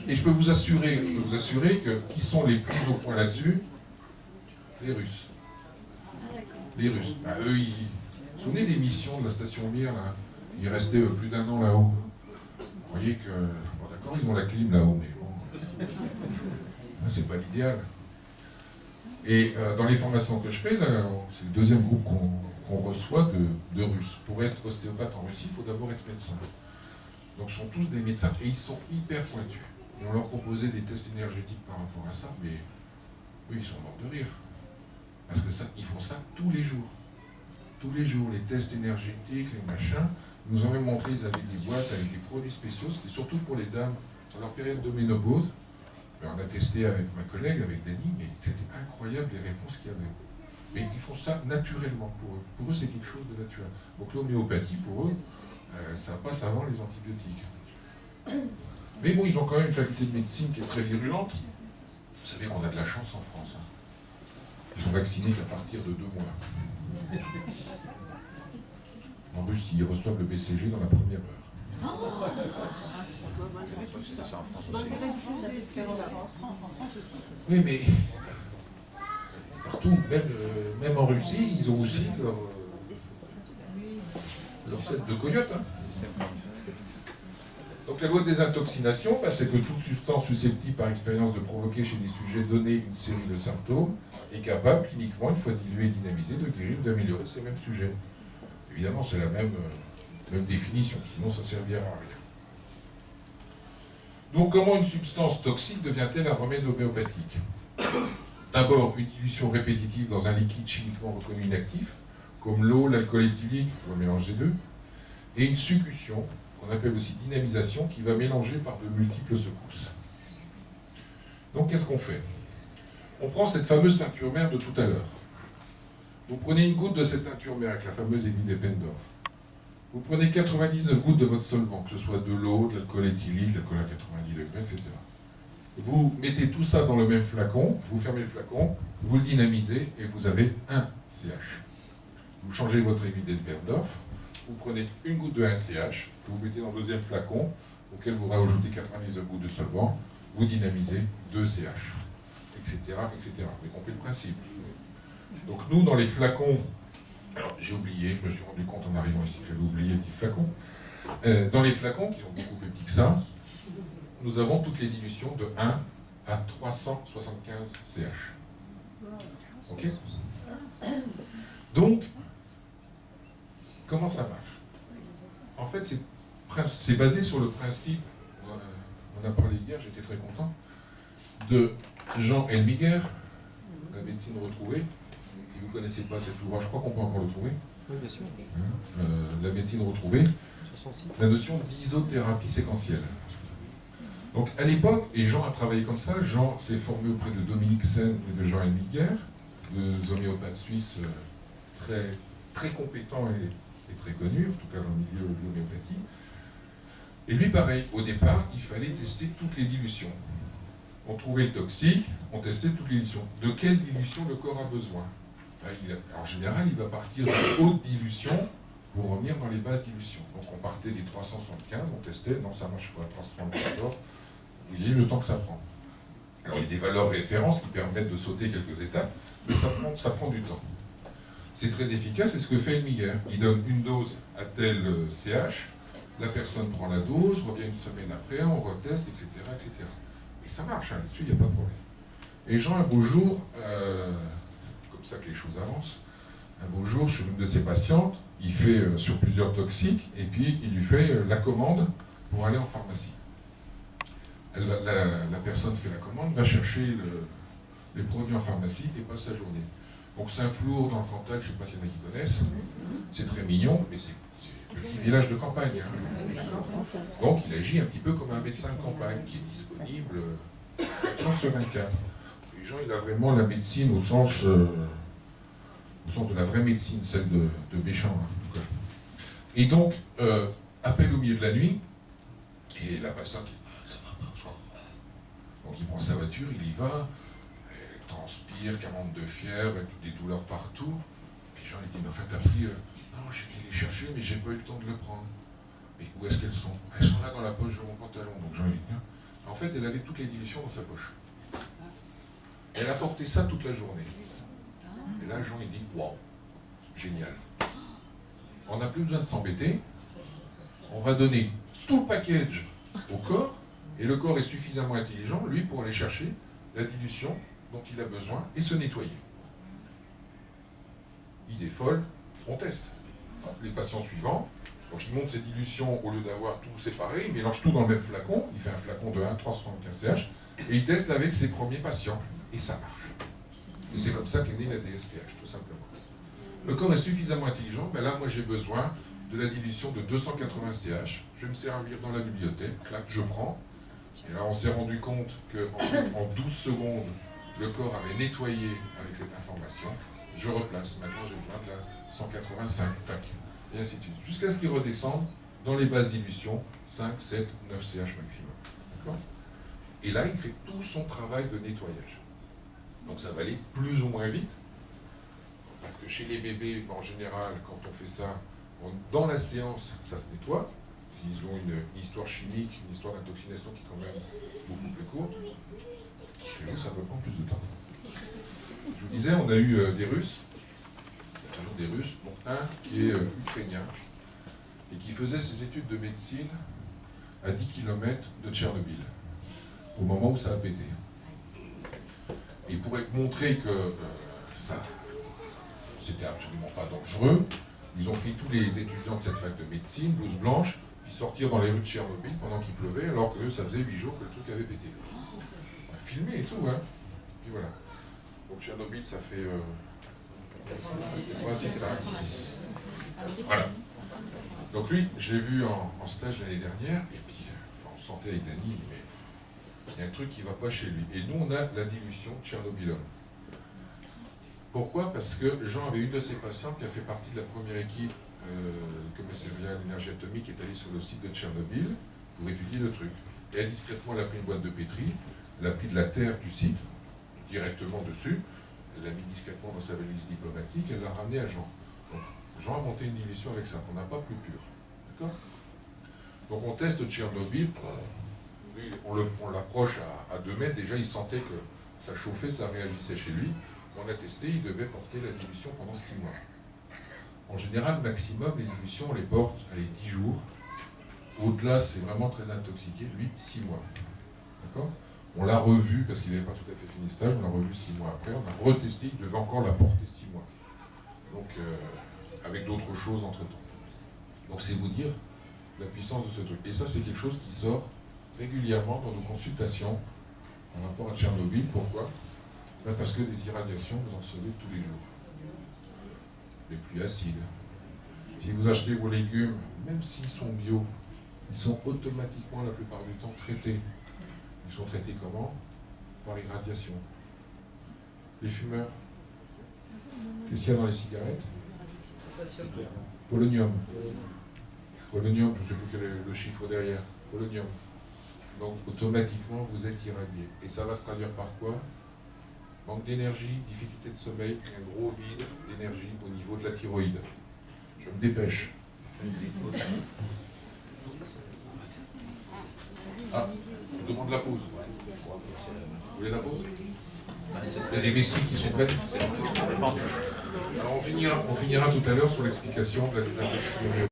Et je peux vous assurer que qui sont les plus au point là-dessus? Les Russes. Les Russes. Bah, eux, vous vous souvenez des missions de la station Mir, là? Ils restaient plus d'un an là-haut. Vous croyez que... Bon, d'accord, ils ont la clim là-haut, mais bon... C'est pas l'idéal. Et dans les formations que je fais, c'est le deuxième groupe qu'on reçoit de Russes. Pour être ostéopathe en Russie, il faut d'abord être médecin. Donc ce sont tous des médecins et ils sont hyper pointus. Et on leur proposait des tests énergétiques par rapport à ça, mais eux ils sont morts de rire. Parce que ça, ils font ça tous les jours. Tous les jours, les tests énergétiques, les machins. Ils nous ont même montré, ils avaient des boîtes avec des produits spéciaux, c'était surtout pour les dames dans leur période de ménopause. On a testé avec ma collègue, avec Dany, mais c'était incroyable les réponses qu'il y avait. Mais ils font ça naturellement pour eux. Pour eux, c'est quelque chose de naturel. Donc l'homéopathie, pour eux, ça passe avant les antibiotiques. Mais bon, ils ont quand même une faculté de médecine qui est très virulente. Vous savez qu'on a de la chance en France. Hein. Ils sont vaccinés qu'à partir de 2 mois. En Russie, ils reçoivent le BCG dans la première heure. Oui, mais partout, même en Russie, ils ont aussi leur set de coyote. Hein. Donc la loi de désintoxination, c'est que toute substance susceptible par expérience de provoquer chez des sujets donnés une série de symptômes est capable cliniquement, une fois diluée et dynamisée, de guérir ou d'améliorer ces mêmes sujets. Évidemment, c'est la même définition, sinon ça servira à rien. Donc comment une substance toxique devient-elle un remède homéopathique? D'abord, une dilution répétitive dans un liquide chimiquement reconnu inactif, comme l'eau, l'alcool éthylique, on va mélanger deux, et une succussion, qu'on appelle aussi dynamisation, qui va mélanger par de multiples secousses. Donc qu'est-ce qu'on fait? On prend cette fameuse teinture mère de tout à l'heure. Vous prenez une goutte de cette teinture mère avec la fameuse aiguille d'Eppendorf. Vous prenez 99 gouttes de votre solvant, que ce soit de l'eau, de l'alcool éthylique, de l'alcool à 90 degrés, etc. Vous mettez tout ça dans le même flacon, vous fermez le flacon, vous le dynamisez et vous avez un CH. Vous changez votre aiguille d'Eppendorf, vous prenez une goutte de 1 CH, que vous mettez dans le deuxième flacon, auquel vous rajoutez 99 gouttes de solvant, vous dynamisez 2 CH, etc., etc. Vous avez compris le principe. Donc nous, dans les flacons, alors j'ai oublié, je me suis rendu compte en arrivant ici que j'avais oublié un petit flacon. Dans les flacons, qui sont beaucoup plus petits que ça, nous avons toutes les dilutions de 1 à 375 CH. Ok? Donc, comment ça marche? En fait, c'est basé sur le principe, on a parlé hier, j'étais très content, de Jean Helmiger, La médecine retrouvée. Si vous ne connaissez pas cet ouvrage, je crois qu'on peut encore le trouver. Oui, bien sûr. La médecine retrouvée, la notion d'isothérapie séquentielle. Donc à l'époque, et Jean a travaillé comme ça, Jean s'est formé auprès de Dominique Sen et de Jean Helmiger, deux homéopathes suisses très, très compétents et très connus, en tout cas dans le milieu de l'homéopathie. Et lui, pareil, au départ, il fallait tester toutes les dilutions. On trouvait le toxique, on testait toutes les dilutions. De quelle dilution le corps a besoin? En général, il va partir de haute dilution pour revenir dans les basses dilutions. Donc on partait des 375, on testait, non ça marche pas, 374, vous voyez le temps que ça prend. Alors il y a des valeurs références qui permettent de sauter quelques étapes, mais ça prend du temps. C'est très efficace, c'est ce que fait Helmiger. Il donne une dose à tel CH, la personne prend la dose, revient une semaine après, on reteste, etc. etc. Et ça marche, hein, là-dessus, il n'y a pas de problème. Et Jean, un beau jour, comme ça que les choses avancent, un beau jour, sur une de ses patientes, il fait sur plusieurs toxiques, et puis il lui fait la commande pour aller en pharmacie. La personne fait la commande, va chercher les produits en pharmacie et passe sa journée. Donc Saint-Flour, dans le Cantal, je ne sais pas s'il y en a qui connaissent, c'est très mignon, mais c'est un petit village de campagne. Hein. Donc il agit un petit peu comme un médecin de campagne qui est disponible 24 sur 24. Et Jean, il a vraiment la médecine au sens de la vraie médecine, celle de Béchamp. Hein. Et donc, appel au milieu de la nuit, et la patiente, ça va pas, je crois. Donc il prend sa voiture, il y va, il transpire, 42 fièvre, avec des douleurs partout. Puis Jean lui dit, mais en fait, t'as pris... non, j'ai été les chercher, mais j'ai pas eu le temps de le prendre. Mais où est-ce qu'elles sont? Elles sont là dans la poche de mon pantalon. Donc Jean lui dit, En fait, elle avait toutes les dilutions dans sa poche. Elle a porté ça toute la journée. Et là, Jean, il dit, waouh, génial. On n'a plus besoin de s'embêter. On va donner tout le package au corps, et le corps est suffisamment intelligent, lui, pour aller chercher la dilution dont il a besoin et se nettoyer. Idée folle, on teste. Les patients suivants, donc il monte ses dilutions, au lieu d'avoir tout séparé, il mélange tout dans le même flacon, il fait un flacon de 1,375 CH, et il teste avec ses premiers patients, et ça marche. Et c'est comme ça qu'est née la DSTH, tout simplement. Le corps est suffisamment intelligent, ben là, moi j'ai besoin de la dilution de 280 CH, je vais me servir dans la bibliothèque, clac, je prends, et là on s'est rendu compte qu'en 12 secondes, le corps avait nettoyé avec cette information, je replace, maintenant j'ai besoin de la 185, tac, et ainsi de suite, jusqu'à ce qu'il redescende dans les basses dilutions, 5, 7, 9 CH maximum. D'accord ? Et là, il fait tout son travail de nettoyage. Donc ça va aller plus ou moins vite, parce que chez les bébés, en général, quand on fait ça, dans la séance, ça se nettoie. Ils ont une histoire chimique, une histoire d'intoxication qui est quand même beaucoup plus courte. Chez nous, ça peut prendre plus de temps. Je vous disais, on a eu des Russes, il y a toujours des Russes, dont un qui est ukrainien, et qui faisait ses études de médecine à 10 km de Tchernobyl, au moment où ça a pété. Et pour montrer que ça, c'était absolument pas dangereux, ils ont pris tous les étudiants de cette fac de médecine, blouse blanche, puis sortir dans les rues de Tchernobyl pendant qu'il pleuvait, alors que ça faisait 8 jours que le truc avait pété. On a filmé et tout, hein. Puis voilà. Donc Tchernobyl, ça fait... Voilà. Donc lui, je l'ai vu en stage l'année dernière, et puis on se sentait avec Dany, mais il y a un truc qui ne va pas chez lui. Et nous, on a la dilution Tchernobylum. Pourquoi? Parce que Jean avait une de ses patientes qui a fait partie de la première équipe commissariat à l'énergie atomique, qui est allée sur le site de Tchernobyl pour étudier le truc. Et elle, discrètement, elle a pris une boîte de pétri, elle a pris de la terre du site, directement dessus, elle l'a mis discrètement dans sa valise diplomatique, elle l'a ramené à Jean. Donc, Jean a monté une dilution avec ça, on n'a pas plus pur. D'accord? Donc on teste Tchernobyl, on l'approche à 2 mètres, déjà il sentait que ça chauffait, ça réagissait chez lui. On a testé, il devait porter la dilution pendant 6 mois. En général, maximum, les dilutions, on les porte, allez, 10 jours. Au-delà, c'est vraiment très intoxiqué, lui, 6 mois. D'accord? On l'a revu, parce qu'il n'avait pas tout à fait fini le stage, on l'a revu 6 mois après, on a retesté, il devait encore la porter 6 mois. Donc, avec d'autres choses entre-temps. Donc, c'est vous dire la puissance de ce truc. Et ça, c'est quelque chose qui sort régulièrement dans nos consultations en rapport à Tchernobyl. Pourquoi? Ben parce que des irradiations, vous en recevez tous les jours. Les pluies acides. Si vous achetez vos légumes, même s'ils sont bio, ils sont automatiquement, la plupart du temps, traités. Ils sont traités comment? Par irradiation. Les fumeurs. Qu'est-ce qu'il y a dans les cigarettes? Polonium. Polonium, je ne sais plus quel est le chiffre derrière. Polonium. Donc, automatiquement, vous êtes irradié. Et ça va se traduire par quoi? Manque d'énergie, difficulté de sommeil, un gros vide d'énergie au niveau de la thyroïde. Je me dépêche. Ah, je demande la pause. Vous voulez la pause? Il y a des vessies qui sont prêtes. Alors on finira tout à l'heure sur l'explication de la désintoxication.